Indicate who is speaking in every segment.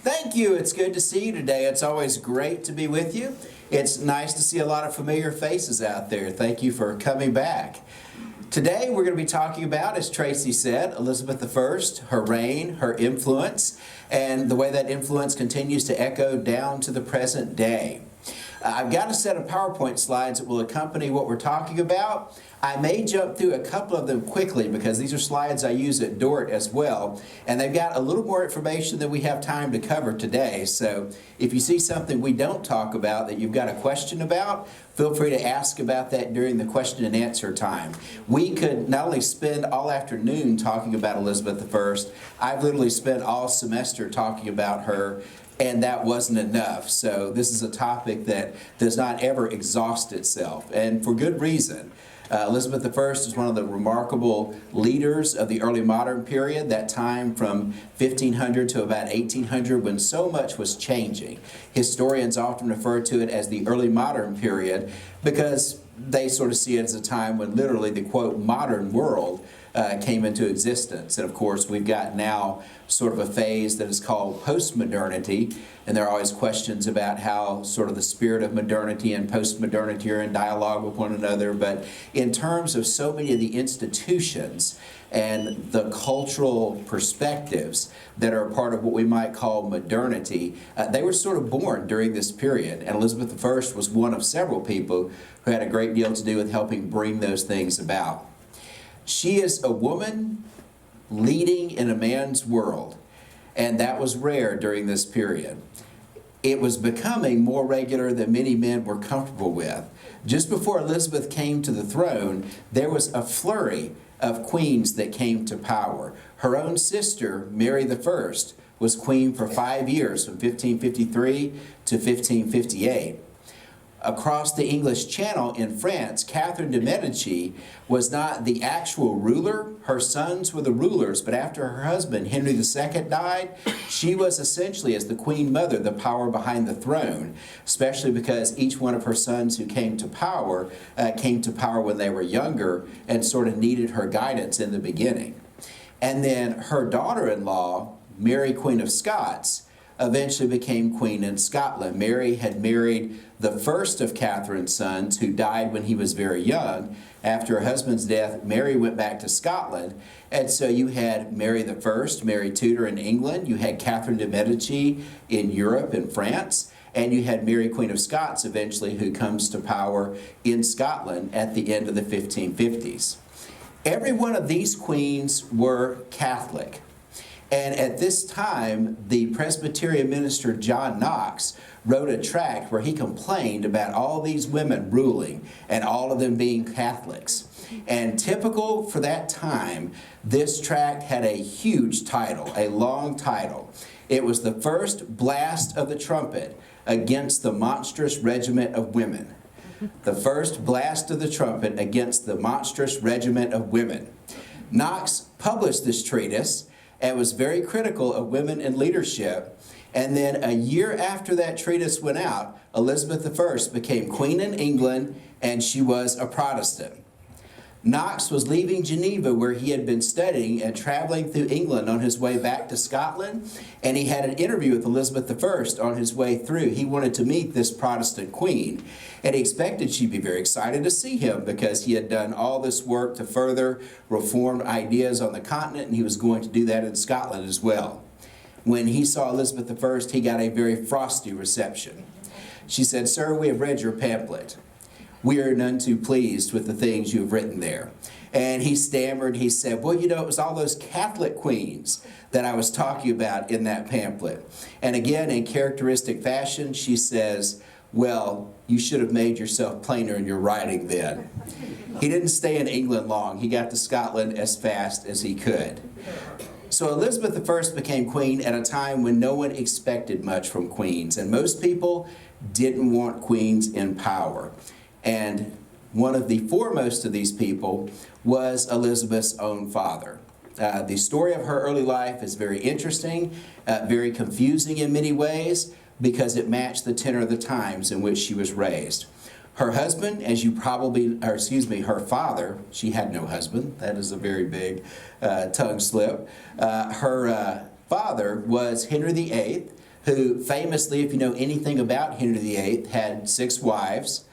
Speaker 1: Thank you. It's good to see you today. It's always great to be with you. It's nice to see a lot of familiar faces out there. Thank you for coming back. Today we're going to be talking about, as Tracy said, Elizabeth I, her reign, her influence, and the way that influence continues to echo down to the present day. I've got a set of PowerPoint slides that will accompany what we're talking about. I may jump through a couple of them quickly because these are slides I use at Dordt as well, and they've got a little more information than we have time to cover today. So if you see something we don't talk about that you've got a question about, feel free to ask about that during the question and answer time. We could not only spend all afternoon talking about Elizabeth I, I've literally spent all semester talking about her, and that wasn't enough. So this is a topic that does not ever exhaust itself, and for good reason. Elizabeth I is one of the remarkable leaders of the early modern period, that time from 1500 to about 1800 when so much was changing. Historians often refer to it as the early modern period because they sort of see it as a time when literally the, quote, modern world came into existence. And of course, we've got now sort of a phase that is called post-modernity, and there are always questions about how sort of the spirit of modernity and post-modernity are in dialogue with one another. But in terms of so many of the institutions and the cultural perspectives that are part of what we might call modernity, they were sort of born during this period. And Elizabeth I was one of several people who had a great deal to do with helping bring those things about. She is a woman leading in a man's world, and that was rare during this period. It was becoming more regular than many men were comfortable with. Just before Elizabeth came to the throne, there was a flurry of queens that came to power. Her own sister, Mary I, was queen for 5 years, from 1553 to 1558. Across the English Channel in France, Catherine de' Medici was not the actual ruler. Her sons were the rulers, but after her husband, Henry II, died, she was essentially, as the Queen Mother, the power behind the throne, especially because each one of her sons who came to power when they were younger and sort of needed her guidance in the beginning. And then her daughter-in-law, Mary, Queen of Scots, eventually became queen in Scotland. Mary had married the first of Catherine's sons, who died when he was very young. After her husband's death, Mary went back to Scotland, and so you had Mary I, Mary Tudor in England, you had Catherine de' Medici in Europe and France, and you had Mary, Queen of Scots, eventually, who comes to power in Scotland at the end of the 1550s. Every one of these queens were Catholic. And at this time, the Presbyterian minister John Knox wrote a tract where he complained about all these women ruling and all of them being Catholics. And typical for that time, this tract had a huge title, a long title. It was the first blast of the trumpet against the monstrous regiment of women. The first blast of the trumpet against the monstrous regiment of women. Knox published this treatise and was very critical of women in leadership. And then a year after that treatise went out, Elizabeth I became queen in England, and she was a Protestant. Knox was leaving Geneva, where he had been studying, and traveling through England on his way back to Scotland, and he had an interview with Elizabeth I on his way through. He wanted to meet this Protestant queen, and he expected she'd be very excited to see him because he had done all this work to further Reformed ideas on the continent, and he was going to do that in Scotland as well. When he saw Elizabeth I, he got a very frosty reception. She said, "Sir, we have read your pamphlet. We are none too pleased with the things you have written there." And he stammered, he said, "Well, you know, it was all those Catholic queens that I was talking about in that pamphlet." And again, in characteristic fashion, she says, "Well, you should have made yourself plainer in your writing then." He didn't stay in England long. He got to Scotland as fast as he could. So Elizabeth I became queen at a time when no one expected much from queens, and most people didn't want queens in power. And one of the foremost of these people was Elizabeth's own father. The story of her early life is very interesting, very confusing in many ways, because it matched the tenor of the times in which she was raised. Her husband, as you probably, or excuse me, her father, she had no husband. That is a very big tongue slip. Her father was Henry VIII, who famously, if you know anything about Henry VIII, had 6 wives.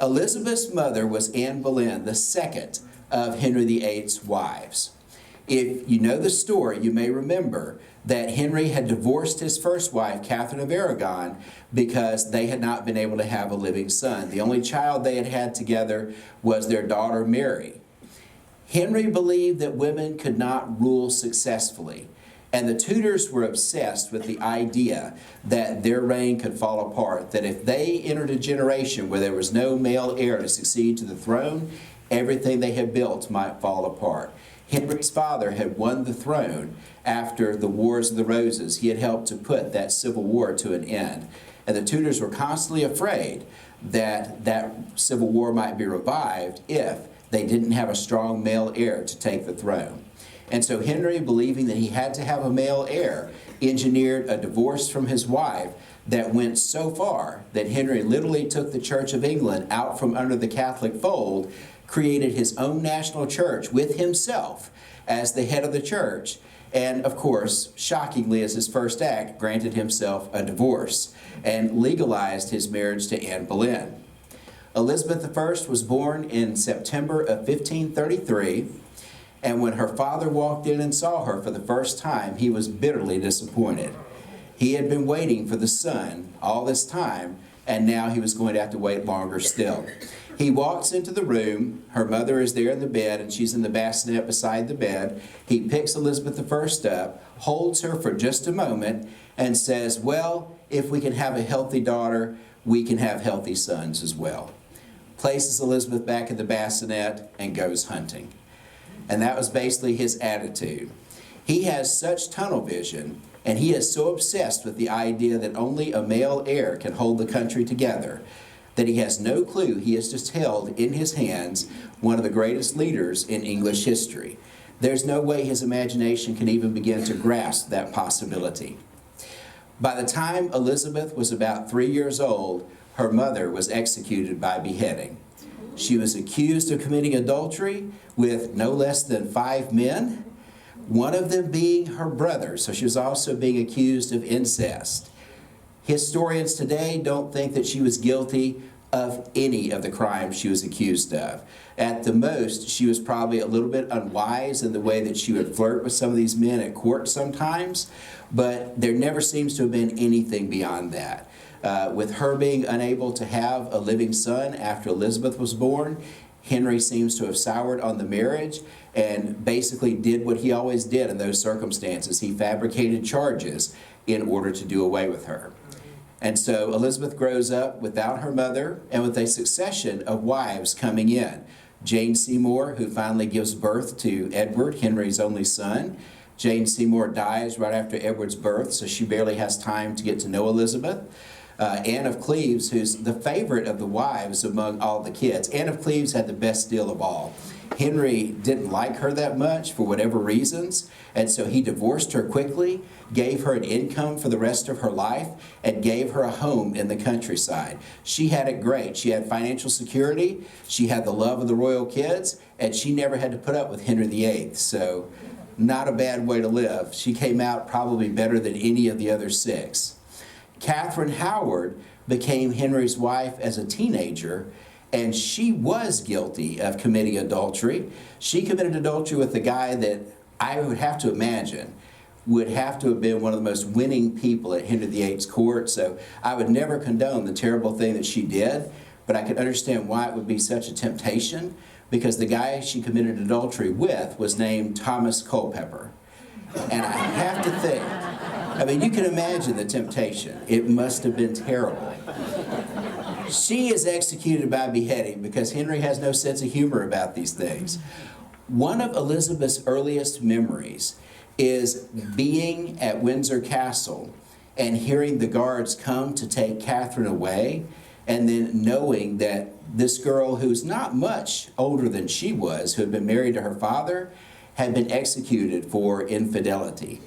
Speaker 1: Elizabeth's mother was Anne Boleyn, the second of Henry VIII's wives. If you know the story, you may remember that Henry had divorced his first wife, Catherine of Aragon, because they had not been able to have a living son. The only child they had had together was their daughter Mary. Henry believed that women could not rule successfully, and the Tudors were obsessed with the idea that their reign could fall apart, that if they entered a generation where there was no male heir to succeed to the throne, everything they had built might fall apart. Henry's father had won the throne after the Wars of the Roses. He had helped to put that civil war to an end. And the Tudors were constantly afraid that that civil war might be revived if they didn't have a strong male heir to take the throne. And so Henry, believing that he had to have a male heir, engineered a divorce from his wife that went so far that Henry literally took the Church of England out from under the Catholic fold, created his own national church with himself as the head of the church, and of course, shockingly as his first act, granted himself a divorce and legalized his marriage to Anne Boleyn. Elizabeth I was born in September of 1533, and when her father walked in and saw her for the first time, he was bitterly disappointed. He had been waiting for the son all this time, and now he was going to have to wait longer still. He walks into the room, her mother is there in the bed, and she's in the bassinet beside the bed. He picks Elizabeth I up, holds her for just a moment, and says, well, if we can have a healthy daughter, we can have healthy sons as well. Places Elizabeth back in the bassinet and goes hunting. And that was basically his attitude. He has such tunnel vision, and he is so obsessed with the idea that only a male heir can hold the country together, that he has no clue he has just held in his hands one of the greatest leaders in English history. There's no way his imagination can even begin to grasp that possibility. By the time Elizabeth was about 3 years old, her mother was executed by beheading. She was accused of committing adultery with no less than 5 men, one of them being her brother, so she was also being accused of incest. Historians today don't think that she was guilty of any of the crimes she was accused of. At the most, she was probably a little bit unwise in the way that she would flirt with some of these men at court sometimes, but there never seems to have been anything beyond that. With her being unable to have a living son after Elizabeth was born, Henry seems to have soured on the marriage and basically did what he always did in those circumstances. He fabricated charges in order to do away with her. And so Elizabeth grows up without her mother and with a succession of wives coming in. Jane Seymour, who finally gives birth to Edward, Henry's only son. Jane Seymour dies right after Edward's birth, so she barely has time to get to know Elizabeth. Anne of Cleves, who's the favorite of the wives among all the kids. Anne of Cleves had the best deal of all. Henry didn't like her that much for whatever reasons, and so he divorced her quickly, gave her an income for the rest of her life, and gave her a home in the countryside. She had it great. She had financial security, she had the love of the royal kids, and she never had to put up with Henry VIII, so not a bad way to live. She came out probably better than any of the other 6. Catherine Howard became Henry's wife as a teenager, and she was guilty of committing adultery. She committed adultery with a guy that I would have to imagine would have to have been one of the most winning people at Henry VIII's court, so I would never condone the terrible thing that she did, but I could understand why it would be such a temptation, because the guy she committed adultery with was named Thomas Culpepper. And I have to think, I mean, you can imagine the temptation. It must have been terrible. She is executed by beheading because Henry has no sense of humor about these things. One of Elizabeth's earliest memories is being at Windsor Castle and hearing the guards come to take Catherine away, and then knowing that this girl, who's not much older than she was, who had been married to her father, had been executed for infidelity.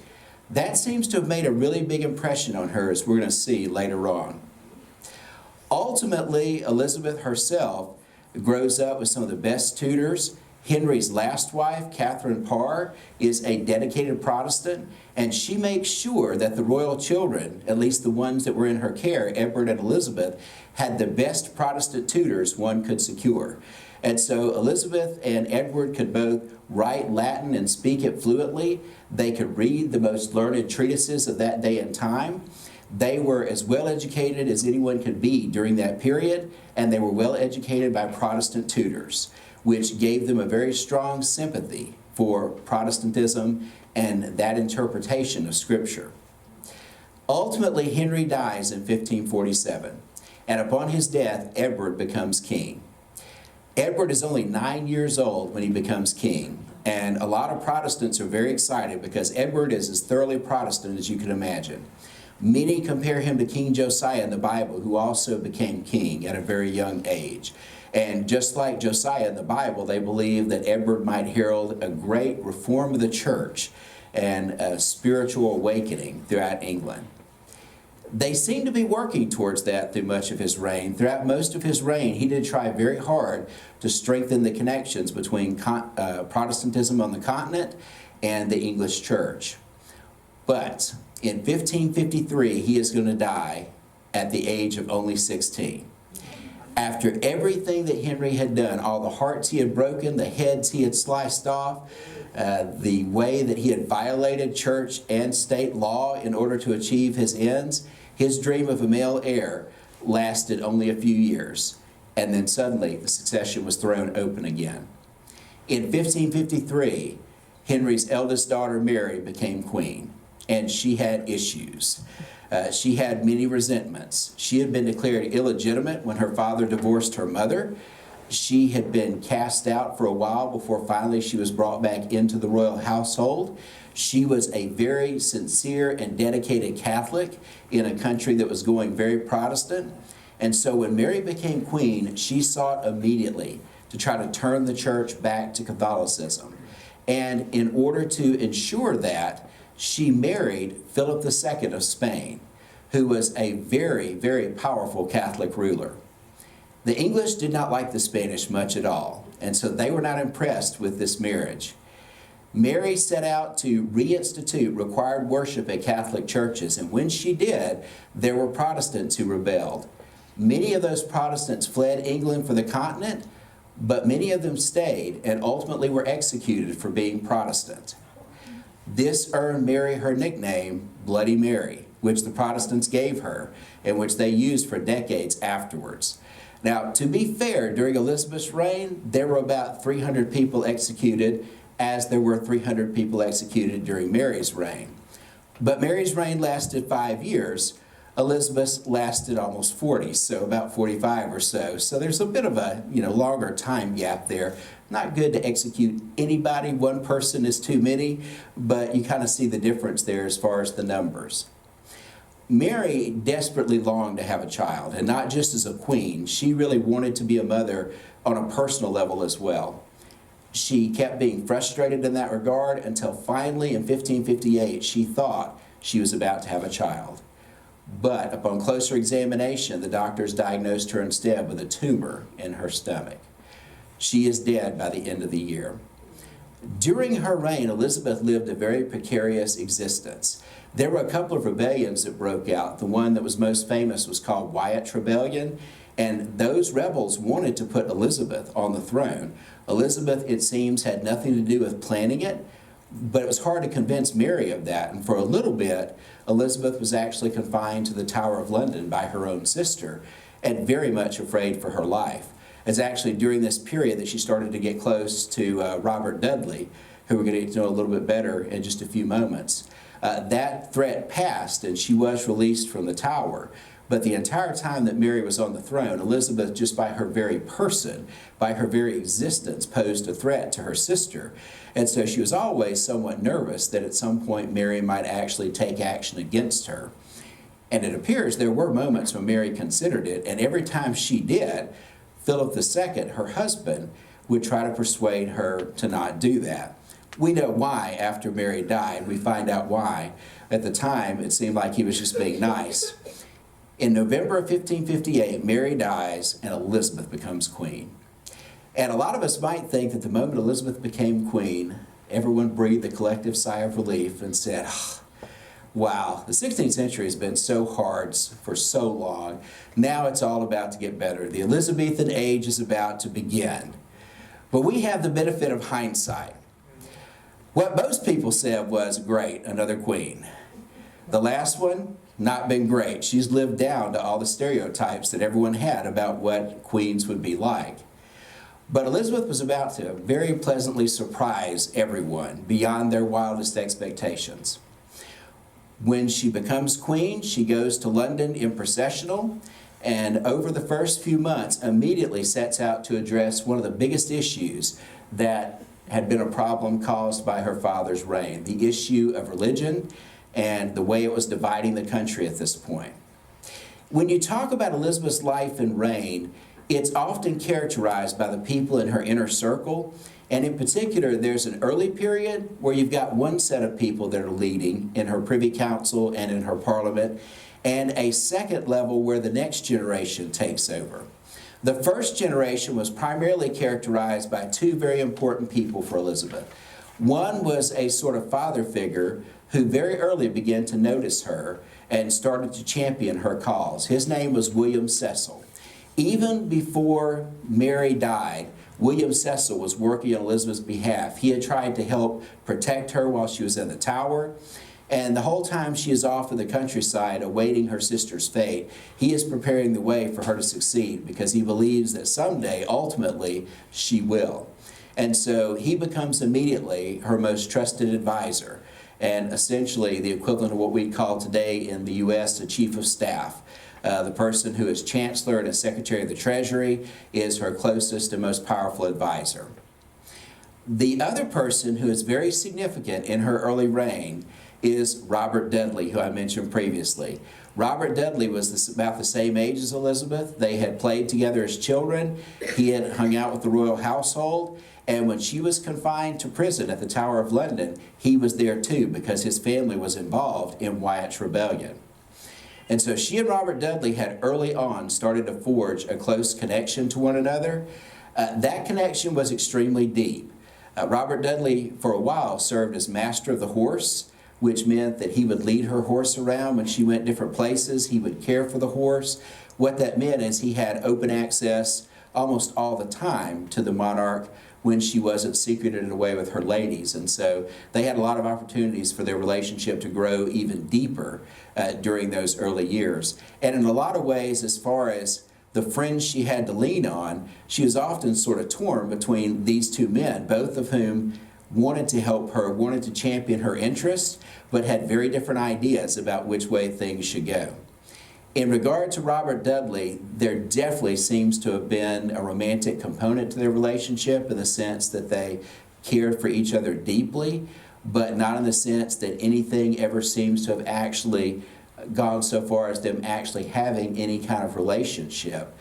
Speaker 1: That seems to have made a really big impression on her, as we're going to see later on. Ultimately, Elizabeth herself grows up with some of the best tutors Henry's last wife, Catherine Parr, is a dedicated Protestant, and she makes sure that the royal children, at least the ones that were in her care, Edward and Elizabeth, had the best Protestant tutors one could secure. And so Elizabeth and Edward could both write Latin and speak it fluently. They could read the most learned treatises of that day and time. They were as well educated as anyone could be during that period, and they were well educated by Protestant tutors, which gave them a very strong sympathy for Protestantism and that interpretation of Scripture. Ultimately, Henry dies in 1547, and upon his death, Edward becomes king. Edward is only 9 years old when he becomes king, and a lot of Protestants are very excited because Edward is as thoroughly Protestant as you can imagine. Many compare him to King Josiah in the Bible, who also became king at a very young age. And just like Josiah in the Bible, they believe that Edward might herald a great reform of the church and a spiritual awakening throughout England. They seem to be working towards that through much of his reign. Throughout most of his reign, he did try very hard to strengthen the connections between Protestantism on the continent and the English church. But in 1553, he is going to die at the age of only 16. After everything that Henry had done, all the hearts he had broken, the heads he had sliced off, the way that he had violated church and state law in order to achieve his ends, his dream of a male heir lasted only a few years. And then suddenly the succession was thrown open again. In 1553, Henry's eldest daughter, Mary, became queen, and she had issues. She had many resentments. She had been declared illegitimate when her father divorced her mother. She had been cast out for a while before finally she was brought back into the royal household. She was a very sincere and dedicated Catholic in a country that was going very Protestant. And so when Mary became queen, she sought immediately to try to turn the church back to Catholicism. And in order to ensure that, she married Philip II of Spain, who was a very, very powerful Catholic ruler. The English did not like the Spanish much at all, and so they were not impressed with this marriage. Mary set out to reinstitute required worship at Catholic churches, and when she did, there were Protestants who rebelled. Many of those Protestants fled England for the continent, but many of them stayed and ultimately were executed for being Protestant. This earned Mary her nickname, Bloody Mary, which the Protestants gave her and which they used for decades afterwards. Now, to be fair, during Elizabeth's reign, there were about 300 people executed, as there were 300 people executed during Mary's reign. But Mary's reign lasted 5 years. Elizabeth's lasted almost 40, so about 45 or so. So there's a bit of a longer time gap there. Not good to execute anybody. One person is too many, but you kind of see the difference there as far as the numbers. Mary desperately longed to have a child, and not just as a queen. She really wanted to be a mother on a personal level as well. She kept being frustrated in that regard until finally in 1558 she thought she was about to have a child. But upon closer examination, the doctors diagnosed her instead with a tumor in her stomach. She is dead by the end of the year. During her reign, Elizabeth lived a very precarious existence. There were a couple of rebellions that broke out. The one that was most famous was called Wyatt's Rebellion, and those rebels wanted to put Elizabeth on the throne. Elizabeth, it seems, had nothing to do with planning it, but it was hard to convince Mary of that, and for a little bit, Elizabeth was actually confined to the Tower of London by her own sister, and very much afraid for her life. It's actually during this period that she started to get close to Robert Dudley, who we're going to get to know a little bit better in just a few moments. That threat passed, and she was released from the tower. But the entire time that Mary was on the throne, Elizabeth, just by her very person, by her very existence, posed a threat to her sister. And so she was always somewhat nervous that at some point Mary might actually take action against her. And it appears there were moments when Mary considered it, and every time she did, Philip II, her husband, would try to persuade her to not do that. We know why after Mary died. We find out why. At the time, it seemed like he was just being nice. In November of 1558, Mary dies and Elizabeth becomes queen. And a lot of us might think that the moment Elizabeth became queen, everyone breathed a collective sigh of relief and said, "Ah, wow, the 16th century has been so hard for so long. Now it's all about to get better. The Elizabethan age is about to begin." But we have the benefit of hindsight. What most people said was, great, another queen. The last one, not been great. She's lived down to all the stereotypes that everyone had about what queens would be like. But Elizabeth was about to very pleasantly surprise everyone beyond their wildest expectations. When she becomes queen, she goes to London in processional, and over the first few months immediately sets out to address one of the biggest issues that had been a problem caused by her father's reign, the issue of religion and the way it was dividing the country at this point. When you talk about Elizabeth's life and reign, it's often characterized by the people in her inner circle, and in particular, there's an early period where you've got one set of people that are leading in her privy council and in her parliament, and a second level where the next generation takes over. The first generation was primarily characterized by two very important people for Elizabeth. One was a sort of father figure who very early began to notice her and started to champion her cause. His name was William Cecil. Even before Mary died, William Cecil was working on Elizabeth's behalf. He had tried to help protect her while she was in the Tower. And the whole time she is off in the countryside awaiting her sister's fate, he is preparing the way for her to succeed because he believes that someday, ultimately, she will. And so he becomes immediately her most trusted advisor, and essentially the equivalent of what we call today in the U.S. the chief of staff. The person who is chancellor and a secretary of the Treasury is her closest and most powerful advisor. The other person who is very significant in her early reign is Robert Dudley, who I mentioned previously. Robert Dudley was about the same age as Elizabeth. They had played together as children. He had hung out with the royal household. And when she was confined to prison at the Tower of London, he was there too because his family was involved in Wyatt's rebellion. And so she and Robert Dudley had early on started to forge a close connection to one another. That connection was extremely deep. Robert Dudley, for a while, served as master of the horse, which meant that he would lead her horse around when she went different places. He would care for the horse. What that meant is he had open access almost all the time to the monarch when she wasn't secreted away with her ladies. And so they had a lot of opportunities for their relationship to grow even deeper during those early years. And in a lot of ways, as far as the friends she had to lean on, she was often sort of torn between these two men, both of whom wanted to help her, wanted to champion her interests, but had very different ideas about which way things should go. In regard to Robert Dudley, there definitely seems to have been a romantic component to their relationship in the sense that they cared for each other deeply, but not in the sense that anything ever seems to have actually gone so far as them actually having any kind of relationship.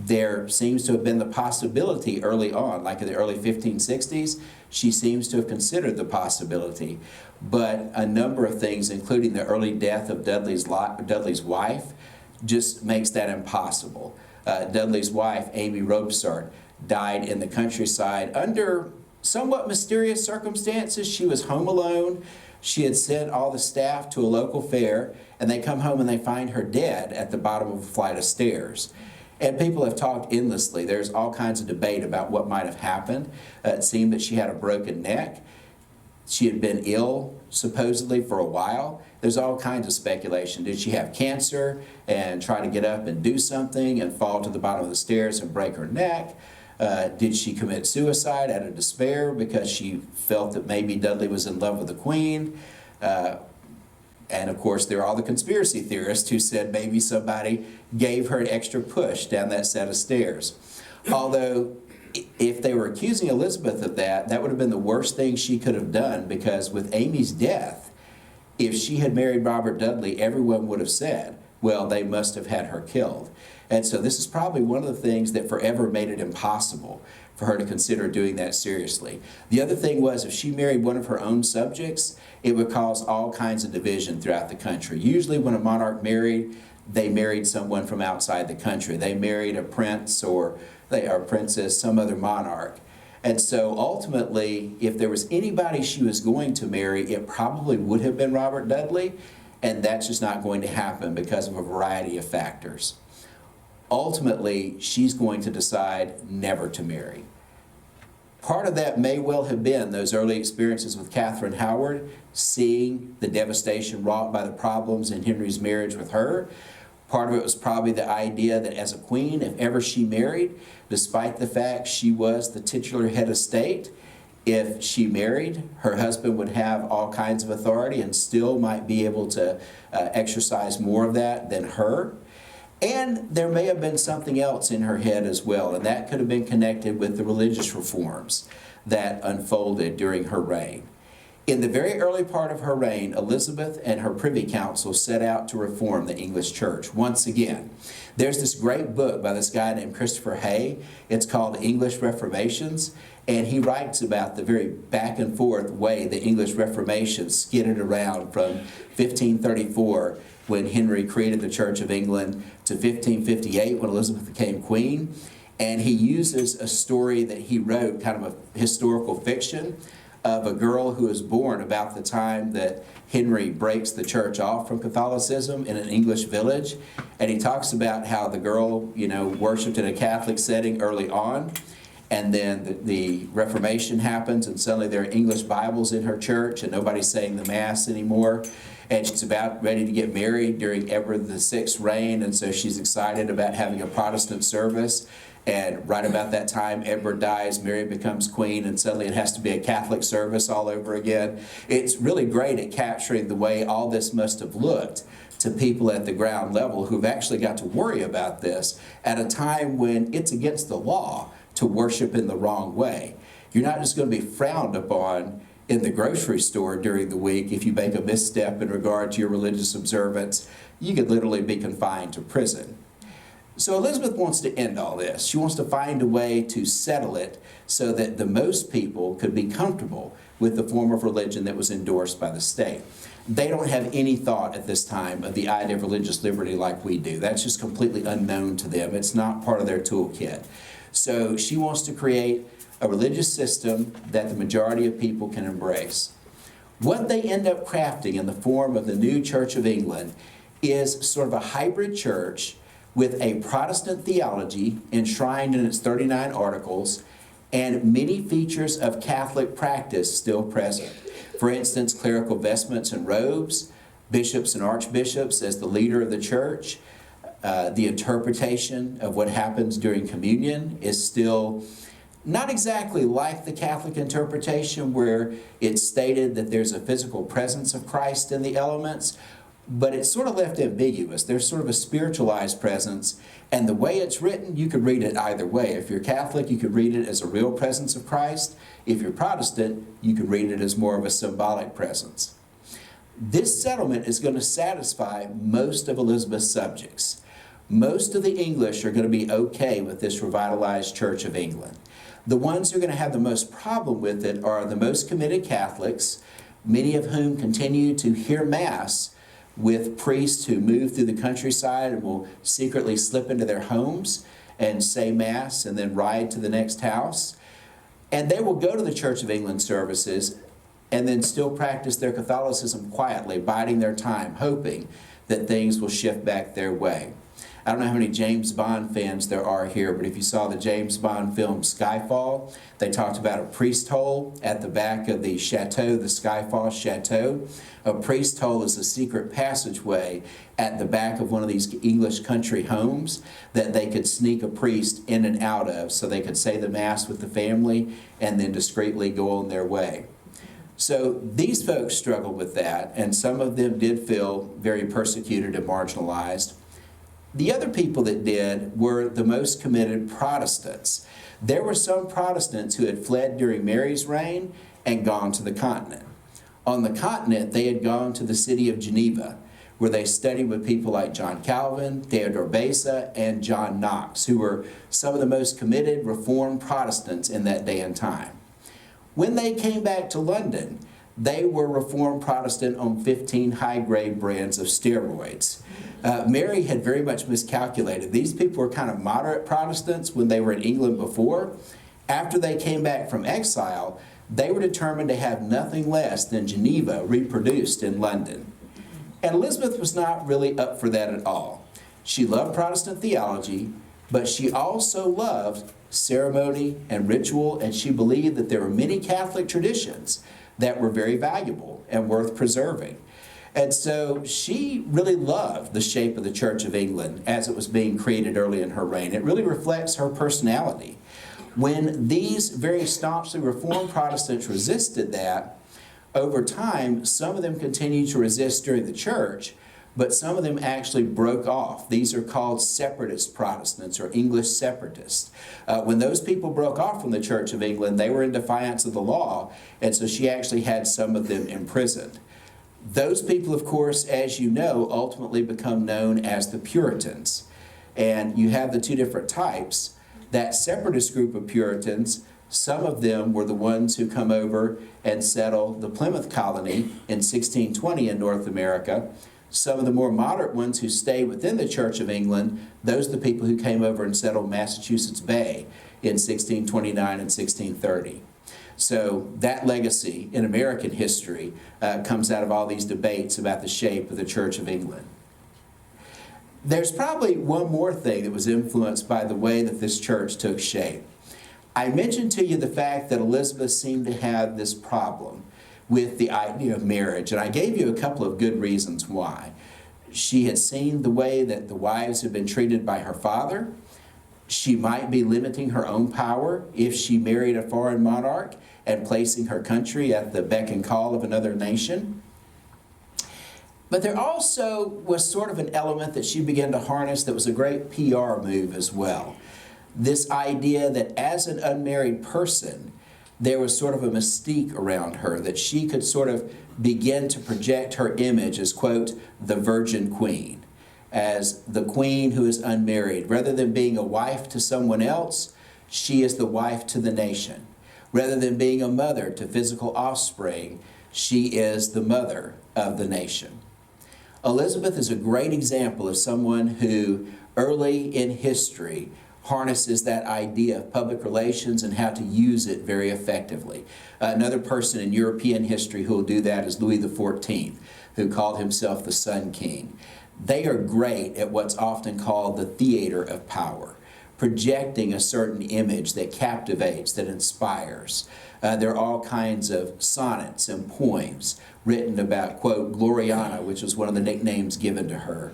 Speaker 1: There seems to have been the possibility early on, like in the early 1560s, she seems to have considered the possibility. But a number of things, including the early death of Dudley's wife, just makes that impossible. Dudley's wife, Amy Robsart, died in the countryside under somewhat mysterious circumstances. She was home alone. She had sent all the staff to a local fair, and they come home and they find her dead at the bottom of a flight of stairs. And people have talked endlessly. There's all kinds of debate about what might have happened. It seemed that she had a broken neck. She had been ill, supposedly, for a while. There's all kinds of speculation. Did she have cancer and try to get up and do something and fall to the bottom of the stairs and break her neck? Did she commit suicide out of despair because she felt that maybe Dudley was in love with the Queen? And of course, there are all the conspiracy theorists who said maybe somebody gave her an extra push down that set of stairs. Although, if they were accusing Elizabeth of that, that would have been the worst thing she could have done, because with Amy's death, if she had married Robert Dudley, everyone would have said, well, they must have had her killed. And so this is probably one of the things that forever made it impossible for her to consider doing that seriously. The other thing was, if she married one of her own subjects, it would cause all kinds of division throughout the country. Usually when a monarch married, they married someone from outside the country. They married a prince or a princess, some other monarch. And so ultimately, if there was anybody she was going to marry, it probably would have been Robert Dudley, and that's just not going to happen because of a variety of factors. Ultimately, she's going to decide never to marry. Part of that may well have been those early experiences with Catherine Howard, seeing the devastation wrought by the problems in Henry's marriage with her. Part of it was probably the idea that as a queen, if ever she married, despite the fact she was the titular head of state, if she married, her husband would have all kinds of authority and still might be able to exercise more of that than her. And there may have been something else in her head as well, and that could have been connected with the religious reforms that unfolded during her reign. In the very early part of her reign, Elizabeth and her Privy Council set out to reform the English church. Once again, there's this great book by this guy named Christopher Hay. It's called English Reformations, and he writes about the very back and forth way the English Reformation skidded around from 1534, when Henry created the Church of England, to 1558, when Elizabeth became queen. And he uses a story that he wrote, kind of a historical fiction, of a girl who was born about the time that Henry breaks the church off from Catholicism in an English village. And he talks about how the girl, worshipped in a Catholic setting early on. And then the Reformation happens, and suddenly there are English Bibles in her church, and nobody's saying the Mass anymore. And she's about ready to get married during Edward VI's reign, and so she's excited about having a Protestant service. And right about that time, Edward dies, Mary becomes queen, and suddenly it has to be a Catholic service all over again. It's really great at capturing the way all this must have looked to people at the ground level who've actually got to worry about this at a time when it's against the law to worship in the wrong way. You're not just going to be frowned upon in the grocery store during the week if you make a misstep in regard to your religious observance. You could literally be confined to prison. So Elizabeth wants to end all this. She wants to find a way to settle it so that the most people could be comfortable with the form of religion that was endorsed by the state. They don't have any thought at this time of the idea of religious liberty like we do. That's just completely unknown to them. It's not part of their toolkit. So she wants to create a religious system that the majority of people can embrace. What they end up crafting in the form of the new Church of England is sort of a hybrid church with a Protestant theology enshrined in its 39 articles and many features of Catholic practice still present. For instance, clerical vestments and robes, bishops and archbishops as the leader of the church. The interpretation of what happens during communion is still not exactly like the Catholic interpretation, where it's stated that there's a physical presence of Christ in the elements, but it's sort of left ambiguous. There's sort of a spiritualized presence, and the way it's written, you could read it either way. If you're Catholic, you could read it as a real presence of Christ. If you're Protestant, you could read it as more of a symbolic presence. This settlement is going to satisfy most of Elizabeth's subjects. Most of the English are going to be okay with this revitalized Church of England. The ones who are going to have the most problem with it are the most committed Catholics, many of whom continue to hear Mass with priests who move through the countryside and will secretly slip into their homes and say Mass and then ride to the next house. And they will go to the Church of England services and then still practice their Catholicism quietly, biding their time, hoping that things will shift back their way. I don't know how many James Bond fans there are here, but if you saw the James Bond film Skyfall, they talked about a priest hole at the back of the chateau, the Skyfall Chateau. A priest hole is a secret passageway at the back of one of these English country homes that they could sneak a priest in and out of so they could say the Mass with the family and then discreetly go on their way. So these folks struggled with that, and some of them did feel very persecuted and marginalized. The other people that did were the most committed Protestants. There were some Protestants who had fled during Mary's reign and gone to the continent. On the continent, they had gone to the city of Geneva, where they studied with people like John Calvin, Theodore Beza, and John Knox, who were some of the most committed Reformed Protestants in that day and time. When they came back to London, they were Reformed Protestant on 15 high-grade brands of steroids. Mary had very much miscalculated. These people were kind of moderate Protestants when they were in England before. After they came back from exile, they were determined to have nothing less than Geneva reproduced in London. And Elizabeth was not really up for that at all. She loved Protestant theology, but she also loved ceremony and ritual, and she believed that there were many Catholic traditions that were very valuable and worth preserving. And so she really loved the shape of the Church of England as it was being created early in her reign. It really reflects her personality. When these very staunchly Reformed Protestants resisted that, over time, some of them continued to resist during the church, but some of them actually broke off. These are called separatist Protestants or English separatists. When those people broke off from the Church of England, they were in defiance of the law, and so she actually had some of them imprisoned. Those people, of course, as you know, ultimately become known as the Puritans. And you have the two different types. That separatist group of Puritans, some of them were the ones who come over and settle the Plymouth colony in 1620 in North America. Some of the more moderate ones who stay within the Church of England, those are the people who came over and settled Massachusetts Bay in 1629 and 1630. So that legacy in American history comes out of all these debates about the shape of the Church of England. There's probably one more thing that was influenced by the way that this church took shape. I mentioned to you the fact that Elizabeth seemed to have this problem with the idea of marriage, and I gave you a couple of good reasons why. She had seen the way that the wives had been treated by her father. She might be limiting her own power if she married a foreign monarch and placing her country at the beck and call of another nation. But there also was sort of an element that she began to harness that was a great PR move as well. This idea that as an unmarried person, there was sort of a mystique around her, that she could sort of begin to project her image as, quote, the Virgin Queen, as the queen who is unmarried. Rather than being a wife to someone else, she is the wife to the nation. Rather than being a mother to physical offspring, she is the mother of the nation. Elizabeth is a great example of someone who early in history harnesses that idea of public relations and how to use it very effectively. Another person in European history who will do that is Louis XIV, who called himself the Sun King. They are great at what's often called the theater of power, projecting a certain image that captivates, that inspires. There are all kinds of sonnets and poems written about, quote, Gloriana, which was one of the nicknames given to her.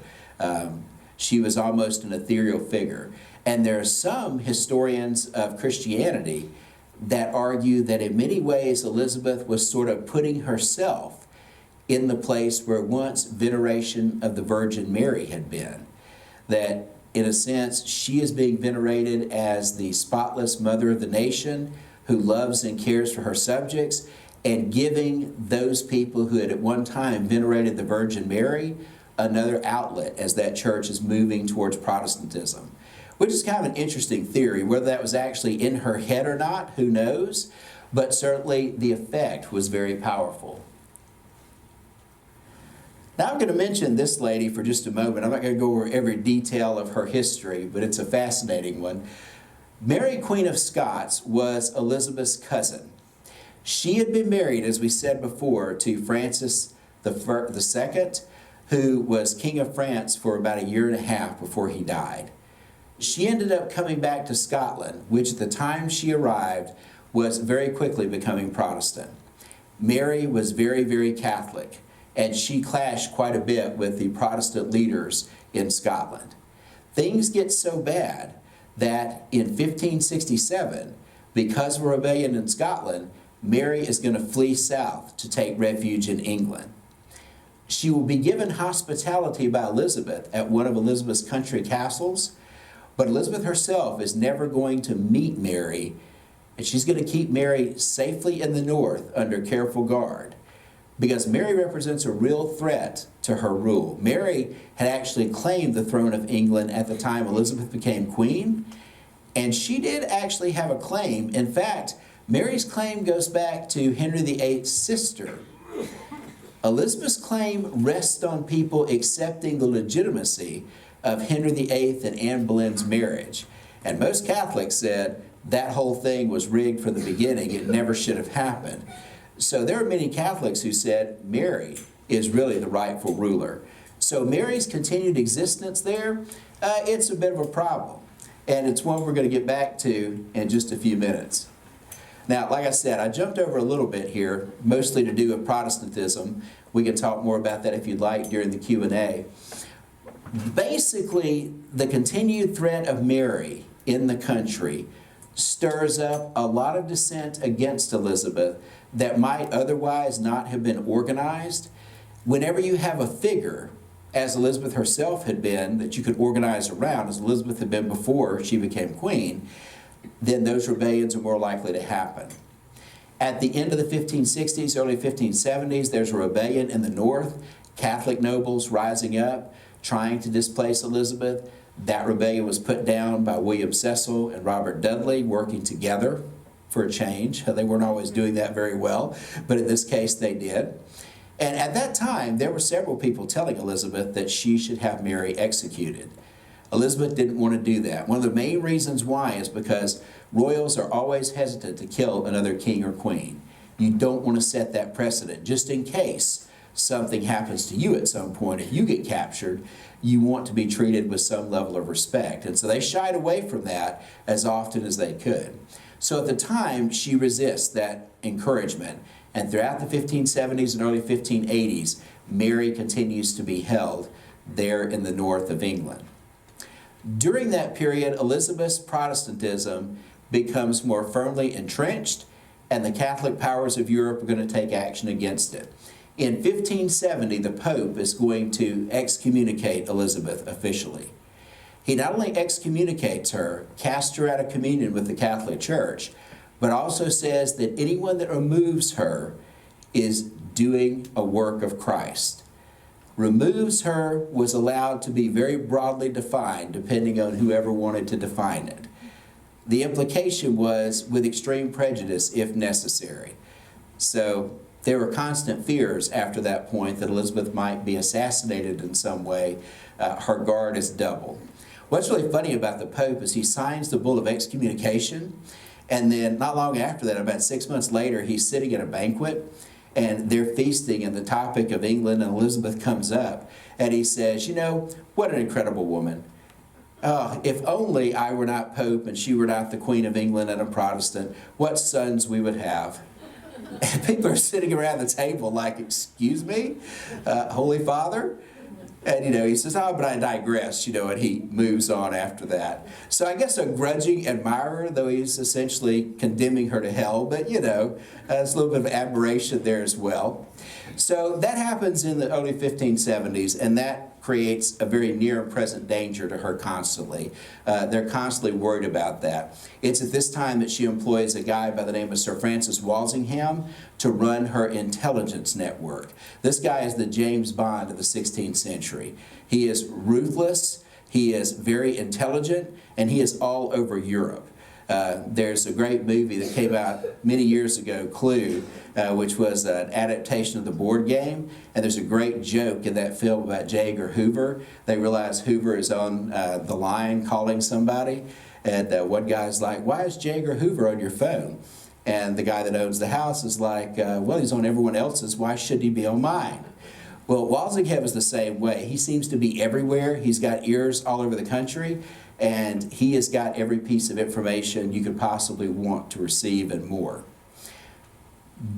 Speaker 1: She was almost an ethereal figure. And there are some historians of Christianity that argue that in many ways Elizabeth was sort of putting herself in the place where once veneration of the Virgin Mary had been. That in a sense, she is being venerated as the spotless mother of the nation who loves and cares for her subjects, and giving those people who had at one time venerated the Virgin Mary another outlet as that church is moving towards Protestantism. Which is kind of an interesting theory. Whether that was actually in her head or not, who knows? But certainly the effect was very powerful. Now I'm going to mention this lady for just a moment. I'm not going to go over every detail of her history, but it's a fascinating one. Mary, Queen of Scots, was Elizabeth's cousin. She had been married, as we said before, to Francis II, who was King of France for about 1.5 years before he died. She ended up coming back to Scotland, which at the time she arrived was very quickly becoming Protestant. Mary was very, very Catholic, and she clashed quite a bit with the Protestant leaders in Scotland. Things get so bad that in 1567, because of a rebellion in Scotland, Mary is going to flee south to take refuge in England. She will be given hospitality by Elizabeth at one of Elizabeth's country castles, but Elizabeth herself is never going to meet Mary, and she's going to keep Mary safely in the north under careful guard, because Mary represents a real threat to her rule. Mary had actually claimed the throne of England at the time Elizabeth became queen, and she did actually have a claim. In fact, Mary's claim goes back to Henry VIII's sister. Elizabeth's claim rests on people accepting the legitimacy of Henry VIII and Anne Boleyn's marriage. And most Catholics said that whole thing was rigged from the beginning. It never should have happened. So there are many Catholics who said Mary is really the rightful ruler. So Mary's continued existence there, it's a bit of a problem. And it's one we're going to get back to in just a few minutes. Now, like I said, I jumped over a little bit here, mostly to do with Protestantism. We can talk more about that if you'd like during the Q&A. Basically, the continued threat of Mary in the country stirs up a lot of dissent against Elizabeth that might otherwise not have been organized. Whenever you have a figure, as Elizabeth herself had been, that you could organize around, as Elizabeth had been before she became queen, then those rebellions are more likely to happen. At the end of the 1560s, early 1570s, there's a rebellion in the north, Catholic nobles rising up, trying to displace Elizabeth. That rebellion was put down by William Cecil and Robert Dudley, working together for a change. They weren't always doing that very well, but in this case they did. And at that time, there were several people telling Elizabeth that she should have Mary executed. Elizabeth didn't want to do that. One of the main reasons why is because royals are always hesitant to kill another king or queen. You don't want to set that precedent, just in case something happens to you at some point. If you get captured, you want to be treated with some level of respect. And so they shied away from that as often as they could. So at the time, she resists that encouragement. And throughout the 1570s and early 1580s, Mary continues to be held there in the north of England. During that period, Elizabeth's Protestantism becomes more firmly entrenched, and the Catholic powers of Europe are going to take action against it. In 1570, the Pope is going to excommunicate Elizabeth officially. He not only excommunicates her, casts her out of communion with the Catholic Church, but also says that anyone that removes her is doing a work of Christ. Removes her was allowed to be very broadly defined, depending on whoever wanted to define it. The implication was with extreme prejudice if necessary. So there were constant fears after that point that Elizabeth might be assassinated in some way. Her guard is doubled. What's really funny about the Pope is he signs the bull of excommunication, and then not long after that, about 6 months later, he's sitting at a banquet, and they're feasting, and the topic of England and Elizabeth comes up. And he says, you know, what an incredible woman. If only I were not Pope and she were not the Queen of England and a Protestant, what sons we would have. And people are sitting around the table like, excuse me, Holy Father? And, he says, oh, but I digress, and he moves on after that. So I guess a grudging admirer, though he's essentially condemning her to hell, but, there's a little bit of admiration there as well. So that happens in the early 1570s, and that creates a very near and present danger to her constantly. They're constantly worried about that. It's at this time that she employs a guy by the name of Sir Francis Walsingham to run her intelligence network. This guy is the James Bond of the 16th century. He is ruthless, he is very intelligent, and he is all over Europe. There's a great movie that came out many years ago, Clue, which was an adaptation of the board game. And there's a great joke in that film about J. Edgar Hoover. They realize Hoover is on the line calling somebody. And one guy's like, why is J. Edgar Hoover on your phone? And the guy that owns the house is like, well, he's on everyone else's. Why should he be on mine? Well, Walsingham is the same way. He seems to be everywhere. He's got ears all over the country. And he has got every piece of information you could possibly want to receive and more.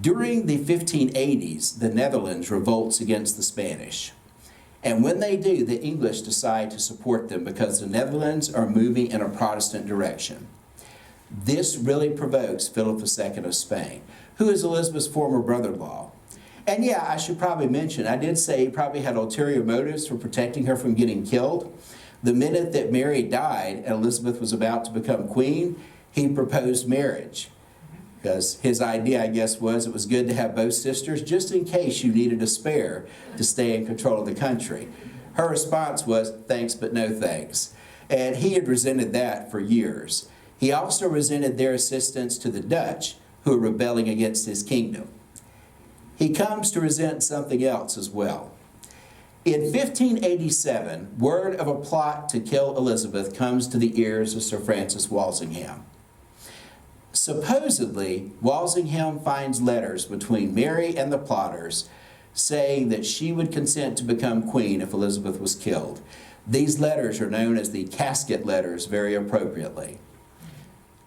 Speaker 1: During the 1580s, the Netherlands revolts against the Spanish. And when they do, the English decide to support them because the Netherlands are moving in a Protestant direction. This really provokes Philip II of Spain, who is Elizabeth's former brother-in-law. And yeah, I should probably mention, I did say he probably had ulterior motives for protecting her from getting killed. The minute that Mary died and Elizabeth was about to become queen, he proposed marriage. Because his idea, I guess, was it was good to have both sisters just in case you needed a spare to stay in control of the country. Her response was, thanks but no thanks. And he had resented that for years. He also resented their assistance to the Dutch who are rebelling against his kingdom. He comes to resent something else as well. In 1587, word of a plot to kill Elizabeth comes to the ears of Sir Francis Walsingham. Supposedly, Walsingham finds letters between Mary and the plotters saying that she would consent to become queen if Elizabeth was killed. These letters are known as the casket letters very appropriately.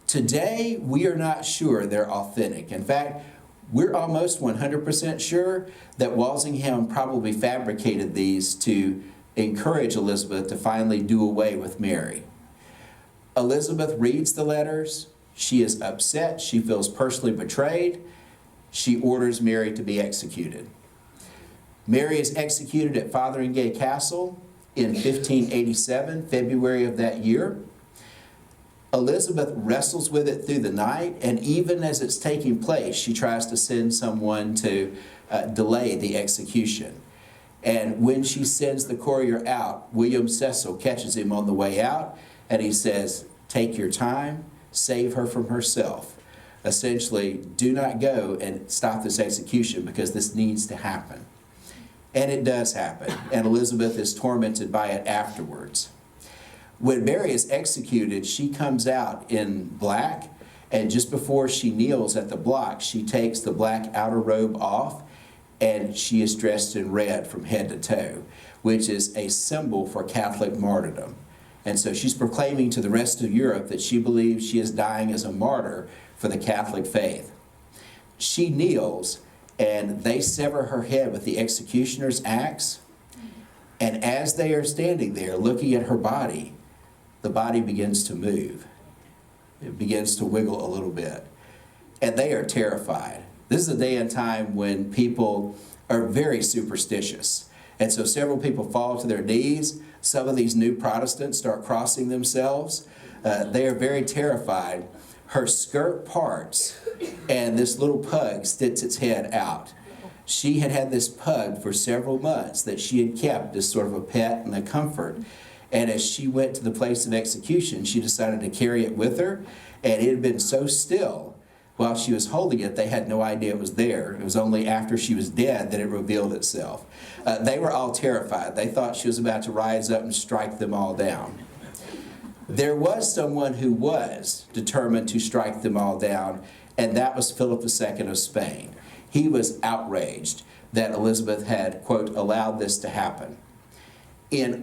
Speaker 1: Today, we are not sure they're authentic. In fact, we're almost 100% sure that Walsingham probably fabricated these to encourage Elizabeth to finally do away with Mary. Elizabeth reads the letters. She is upset. She feels personally betrayed. She orders Mary to be executed. Mary is executed at Fotheringay Castle in 1587, February of that year. Elizabeth wrestles with it through the night, and even as it's taking place, she tries to send someone to delay the execution. And when she sends the courier out, William Cecil catches him on the way out, and he says, "Take your time, save her from herself." Essentially, do not go and stop this execution because this needs to happen. And it does happen, and Elizabeth is tormented by it afterwards. When Mary is executed, she comes out in black, and just before she kneels at the block, she takes the black outer robe off, and she is dressed in red from head to toe, which is a symbol for Catholic martyrdom. And so she's proclaiming to the rest of Europe that she believes she is dying as a martyr for the Catholic faith. She kneels, and they sever her head with the executioner's axe. And as they are standing there looking at her body, the body begins to move. It begins to wiggle a little bit. And they are terrified. This is a day and time when people are very superstitious. And so several people fall to their knees. Some of these new Protestants start crossing themselves. They are very terrified. Her skirt parts, and this little pug sticks its head out. She had had this pug for several months that she had kept as sort of a pet and a comfort. And as she went to the place of execution, she decided to carry it with her. And it had been so still while she was holding it, they had no idea it was there. It was only after she was dead that it revealed itself. They were all terrified. They thought she was about to rise up and strike them all down. There was someone who was determined to strike them all down, and that was Philip II of Spain. He was outraged that Elizabeth had, quote, allowed this to happen. In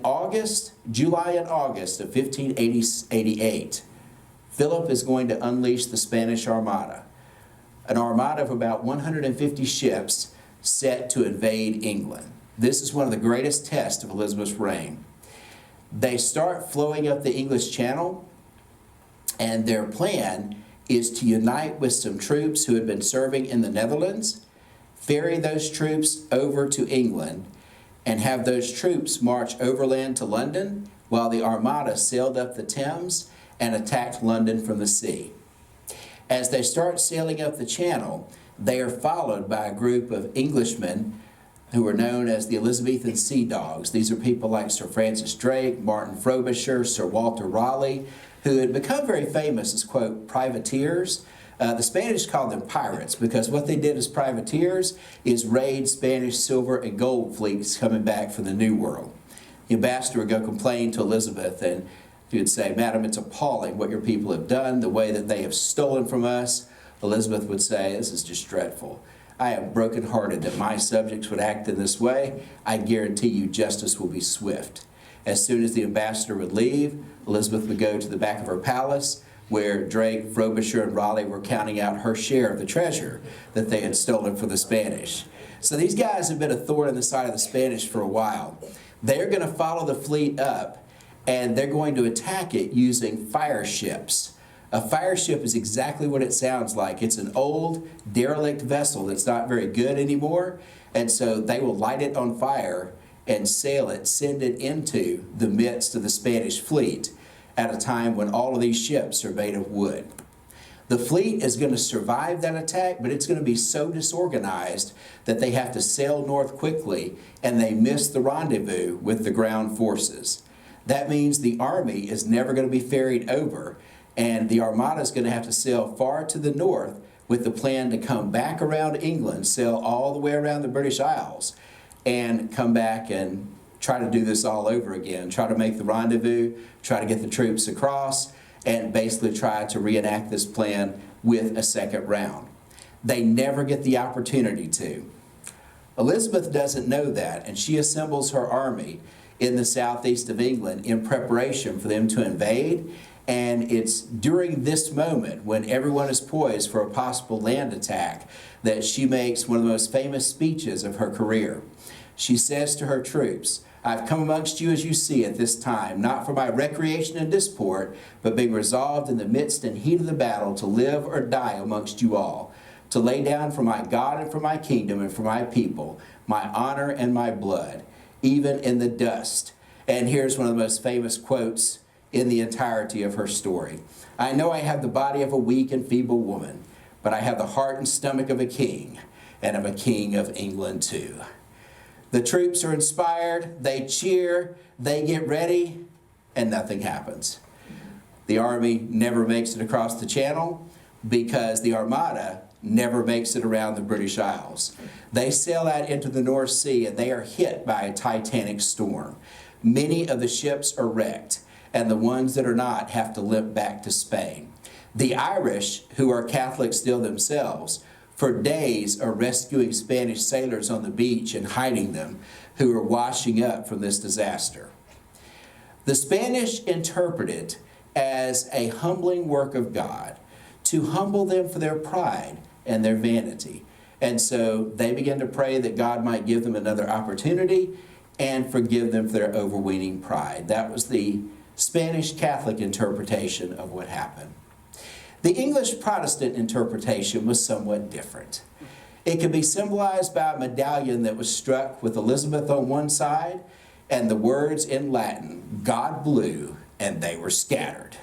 Speaker 1: July and August of 1588, Philip is going to unleash the Spanish Armada, an armada of about 150 ships set to invade England. This is one of the greatest tests of Elizabeth's reign. They start flowing up the English Channel, and their plan is to unite with some troops who had been serving in the Netherlands, ferry those troops over to England, and have those troops march overland to London while the Armada sailed up the Thames and attacked London from the sea. As they start sailing up the Channel, they are followed by a group of Englishmen who are known as the Elizabethan Sea Dogs. These are people like Sir Francis Drake, Martin Frobisher, Sir Walter Raleigh, who had become very famous as, quote, privateers. The Spanish called them pirates because what they did as privateers is raid Spanish silver and gold fleets coming back from the New World. The ambassador would go complain to Elizabeth, and he would say, "Madam, it's appalling what your people have done, the way that they have stolen from us." Elizabeth would say, "This is just dreadful. I am brokenhearted that my subjects would act in this way. I guarantee you justice will be swift." As soon as the ambassador would leave, Elizabeth would go to the back of her palace where Drake, Frobisher, and Raleigh were counting out her share of the treasure that they had stolen from the Spanish. So these guys have been a thorn in the side of the Spanish for a while. They're going to follow the fleet up, and they're going to attack it using fire ships. A fire ship is exactly what it sounds like. It's an old, derelict vessel that's not very good anymore, and so they will light it on fire and sail it, send it into the midst of the Spanish fleet at a time when all of these ships are made of wood. The fleet is going to survive that attack, but it's going to be so disorganized that they have to sail north quickly, and they miss the rendezvous with the ground forces. That means the army is never going to be ferried over, and the Armada is going to have to sail far to the north, with the plan to come back around England, sail all the way around the British Isles, and come back and try to do this all over again, try to make the rendezvous, try to get the troops across, and basically try to reenact this plan with a second round. They never get the opportunity to. Elizabeth doesn't know that, and she assembles her army in the southeast of England in preparation for them to invade. And it's during this moment, when everyone is poised for a possible land attack, that she makes one of the most famous speeches of her career. She says to her troops, "I've come amongst you as you see at this time, not for my recreation and disport, but being resolved in the midst and heat of the battle to live or die amongst you all, to lay down for my God and for my kingdom and for my people, my honor and my blood, even in the dust." And here's one of the most famous quotes in the entirety of her story. "I know I have the body of a weak and feeble woman, but I have the heart and stomach of a king, and of a king of England too." The troops are inspired, they cheer, they get ready, and nothing happens. The army never makes it across the channel because the Armada never makes it around the British Isles. They sail out into the North Sea and they are hit by a titanic storm. Many of the ships are wrecked, and the ones that are not have to limp back to Spain. The Irish, who are Catholics still themselves, for days are rescuing Spanish sailors on the beach and hiding them, who are washing up from this disaster. The Spanish interpret it as a humbling work of God, to humble them for their pride and their vanity. And so they begin to pray that God might give them another opportunity and forgive them for their overweening pride. That was the Spanish Catholic interpretation of what happened. The English Protestant interpretation was somewhat different. It could be symbolized by a medallion that was struck with Elizabeth on one side and the words in Latin, "God blew and they were scattered."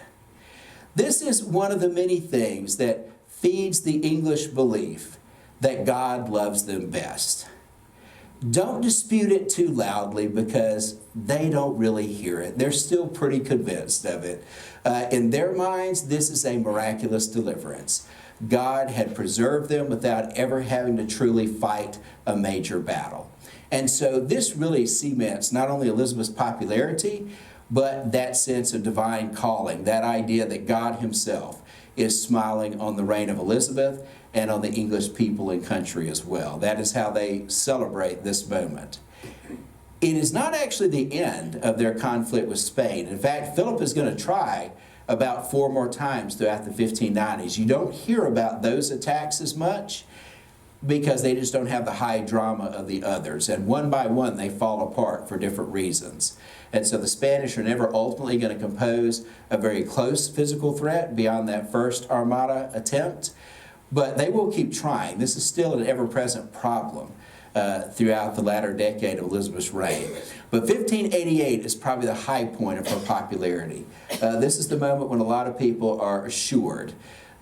Speaker 1: This is one of the many things that feeds the English belief that God loves them best. Don't dispute it too loudly because they don't really hear it. They're still pretty convinced of it. In their minds, this is a miraculous deliverance. God had preserved them without ever having to truly fight a major battle. And so this really cements not only Elizabeth's popularity, but that sense of divine calling, that idea that God himself is smiling on the reign of Elizabeth and on the English people and country as well. That is how they celebrate this moment. It is not actually the end of their conflict with Spain. In fact, Philip is going to try about 4 more times throughout the 1590s. You don't hear about those attacks as much because they just don't have the high drama of the others. And one by one, they fall apart for different reasons. And so the Spanish are never ultimately going to compose a very close physical threat beyond that first Armada attempt. But they will keep trying. This is still an ever-present problem throughout the latter decade of Elizabeth's reign. But 1588 is probably the high point of her popularity. This is the moment when a lot of people are assured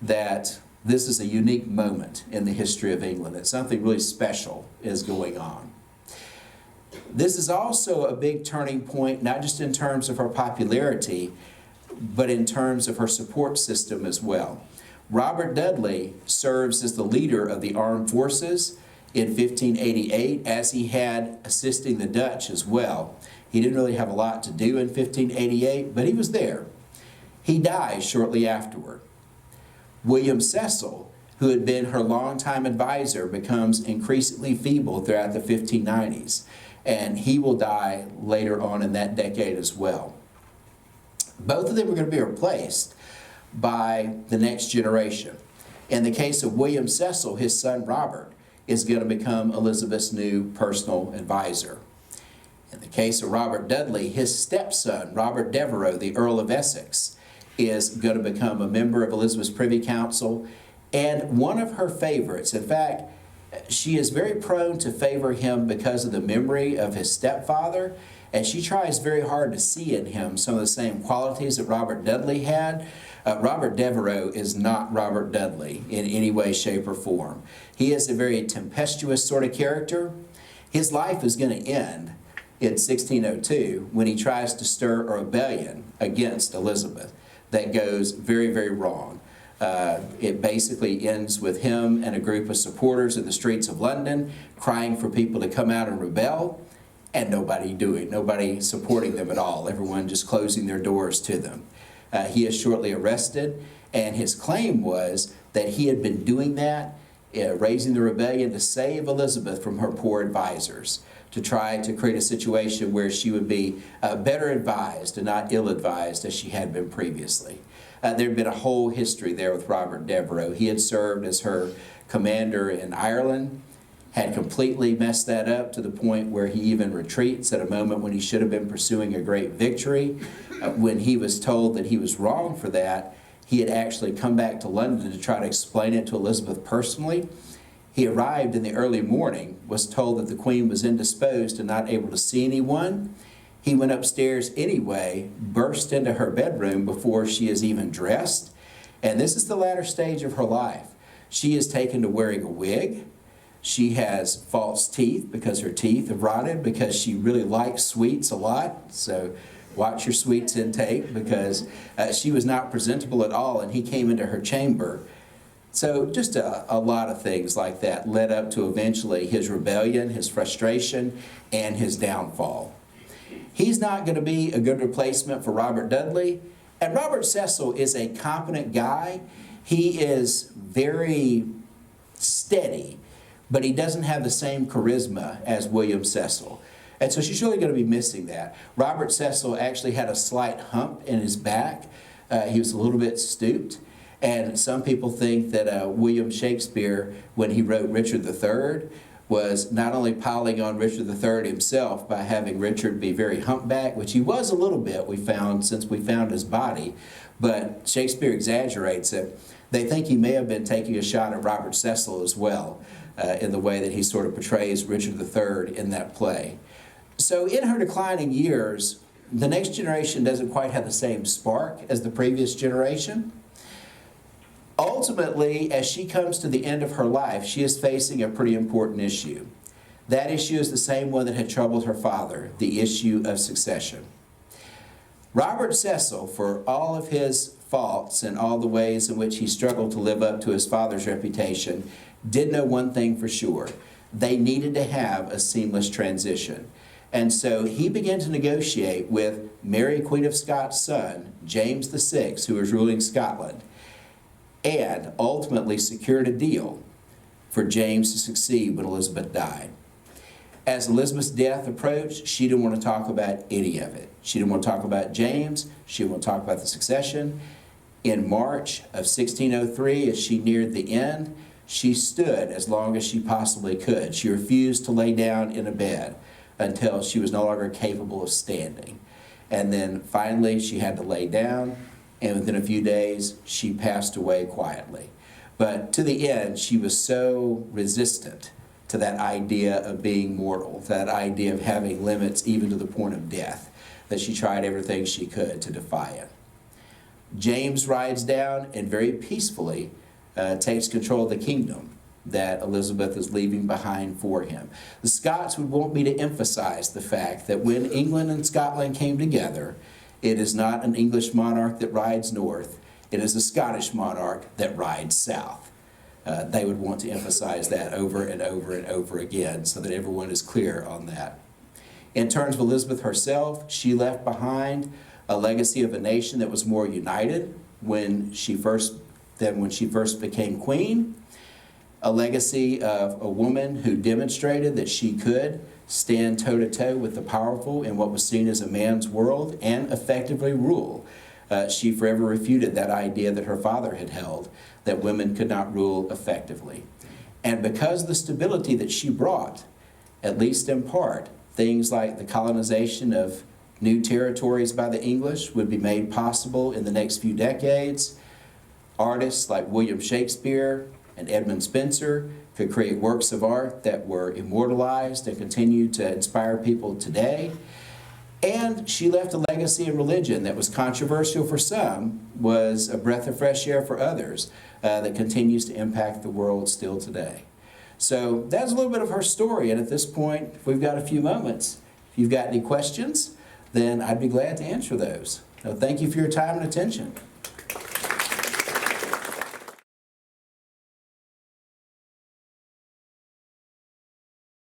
Speaker 1: that this is a unique moment in the history of England, that something really special is going on. This is also a big turning point, not just in terms of her popularity, but in terms of her support system as well. Robert Dudley serves as the leader of the armed forces in 1588, as he had assisting the Dutch as well. He didn't really have a lot to do in 1588, but he was there. He dies shortly afterward. William Cecil, who had been her longtime advisor, becomes increasingly feeble throughout the 1590s, and he will die later on in that decade as well. Both of them are going to be replaced by the next generation. In the case of William Cecil, his son Robert is going to become Elizabeth's new personal advisor. In the case of Robert Dudley, his stepson, Robert Devereux, the Earl of Essex, is going to become a member of Elizabeth's Privy Council and one of her favorites. In fact, she is very prone to favor him because of the memory of his stepfather, and she tries very hard to see in him some of the same qualities that Robert Dudley had. Robert Devereux is not Robert Dudley in any way, shape, or form. He is a very tempestuous sort of character. His life is going to end in 1602 when he tries to stir a rebellion against Elizabeth that goes very, very wrong. It basically ends with him and a group of supporters in the streets of London crying for people to come out and rebel, and nobody supporting them at all. Everyone just closing their doors to them. He is shortly arrested, and his claim was that he had been doing that, raising the rebellion to save Elizabeth from her poor advisors, to try to create a situation where she would be better advised and not ill-advised as she had been previously. There had been a whole history there with Robert Devereux. He had served as her commander in Ireland, had completely messed that up to the point where he even retreats at a moment when he should have been pursuing a great victory. When he was told that he was wrong for that, he had actually come back to London to try to explain it to Elizabeth personally. He arrived in the early morning, was told that the Queen was indisposed and not able to see anyone. He went upstairs anyway, burst into her bedroom before she is even dressed. And this is the latter stage of her life. She is taken to wearing a wig. She has false teeth because her teeth have rotted, because she really likes sweets a lot. So watch your sweets intake, because she was not presentable at all, and he came into her chamber. So just a lot of things like that led up to eventually his rebellion, his frustration, and his downfall. He's not going to be a good replacement for Robert Dudley. And Robert Cecil is a competent guy. He is very steady, but he doesn't have the same charisma as William Cecil. And so she's really going to be missing that. Robert Cecil actually had a slight hump in his back. He was a little bit stooped. And some people think that William Shakespeare, when he wrote Richard III, was not only piling on Richard III himself by having Richard be very humpbacked, which he was a little bit, we found, since we found his body, but Shakespeare exaggerates it. They think he may have been taking a shot at Robert Cecil as well, in the way that he sort of portrays Richard III in that play. So in her declining years, the next generation doesn't quite have the same spark as the previous generation. Ultimately, as she comes to the end of her life, she is facing a pretty important issue. That issue is the same one that had troubled her father, the issue of succession. Robert Cecil, for all of his faults and all the ways in which he struggled to live up to his father's reputation, did know one thing for sure. They needed to have a seamless transition. And so he began to negotiate with Mary, Queen of Scots' son, James VI, who was ruling Scotland, and ultimately secured a deal for James to succeed when Elizabeth died. As Elizabeth's death approached, she didn't want to talk about any of it. She didn't want to talk about James. She didn't want to talk about the succession. In March of 1603, as she neared the end, she stood as long as she possibly could. She refused to lay down in a bed until she was no longer capable of standing. And then finally she had to lay down, and within a few days she passed away quietly. But to the end, she was so resistant to that idea of being mortal, to that idea of having limits even to the point of death, that she tried everything she could to defy it. James rides down and very peacefully takes control of the kingdom that Elizabeth is leaving behind for him. The Scots would want me to emphasize the fact that when England and Scotland came together, it is not an English monarch that rides north, it is a Scottish monarch that rides south. They would want to emphasize that over and over and over again so that everyone is clear on that. In terms of Elizabeth herself, she left behind a legacy of a nation that was more united than when she first became queen, a legacy of a woman who demonstrated that she could stand toe-to-toe with the powerful in what was seen as a man's world and effectively rule. She forever refuted that idea that her father had held, that women could not rule effectively. And because of the stability that she brought, at least in part, things like the colonization of new territories by the English would be made possible in the next few decades. Artists like William Shakespeare and Edmund Spenser could create works of art that were immortalized and continue to inspire people today. And she left a legacy in religion that was controversial for some, was a breath of fresh air for others, that continues to impact the world still today. So that's a little bit of her story, and at this point, if we've got a few moments, if you've got any questions, then I'd be glad to answer those. So thank you for your time and attention.